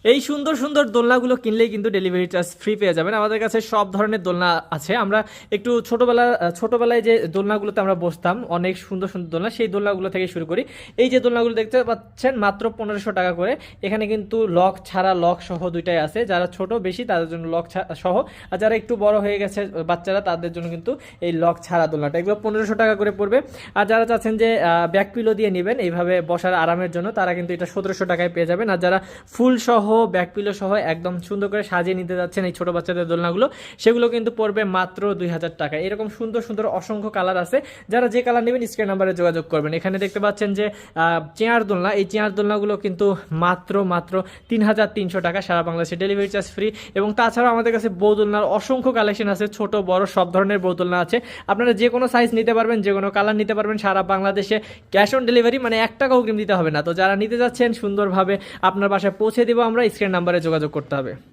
এই সুন্দর সুন্দর দোলনাগুলো কিনলেই কিন্তু ডেলিভারি চার্জ ফ্রি পেয়ে যাবেন। আমাদের কাছে সব ধরনের দোলনা আছে। আমরা একটু ছোটবেলায় যে দোলনাগুলোতে আমরা বসতাম, অনেক সুন্দর সুন্দর দোলনা, সেই দোলনাগুলো থেকে শুরু করি। এই যে দোলনাগুলো দেখতে পাচ্ছেন মাত্র 1500 টাকা করে। এখানে কিন্তু লক ছাড়া লক সহ দুইটাই আছে। যারা ছোট বেশি তাদের জন্য লক সহ, আর যারা একটু বড় হয়ে গেছে বাচ্চারা তাদের জন্য কিন্তু এই লক ছাড়া দোলনাটা, এগুলো 1500 টাকা করে পড়বে। আর যারা চাচ্ছেন যে ব্যাক পিলো দিয়ে নেবেন এইভাবে বসার আরামের জন্য, তারা কিন্তু এটা 1700 টাকায় পেয়ে যাবেন। আর যারা ফুল সহ ব্যাক পিলো সহ একদম সুন্দর করে সাজিয়ে নিতে যাচ্ছেন এই ছোট বাচ্চাদের দোলনাগুলো, সেগুলো কিন্তু পড়বে মাত্র 2000 টাকা। এরকম সুন্দর সুন্দর অসংখ্য কালার আছে। যারা যে কালার নেবেন স্ক্রিন নাম্বারে যোগাযোগ করবেন। এখানে দেখতে পাচ্ছেন যে চেয়ার দোলনা, এই চেয়ার দোলনাগুলো কিন্তু মাত্র 3300 টাকা, সারা বাংলাদেশে ডেলিভারি চার্জ ফ্রি। এবং তাছাড়াও আমাদের কাছে বউ দোলনার অসংখ্য কালেকশন আছে, ছোট বড় সব ধরনের বউ দোলনা আছে। আপনারা যে কোনো সাইজ নিতে পারবেন, যে কোনো কালার নিতে পারবেন, সারা বাংলাদেশে ক্যাশ অন ডেলিভারি, মানে 1 টাকাও অগ্রিম দিতে হবে না। তো যারা নিতে যাচ্ছেন সুন্দরভাবে আপনার বাসায় পৌঁছে দেবো আমরা, স্ক্রিন নাম্বারে যোগাযোগ করতে হবে।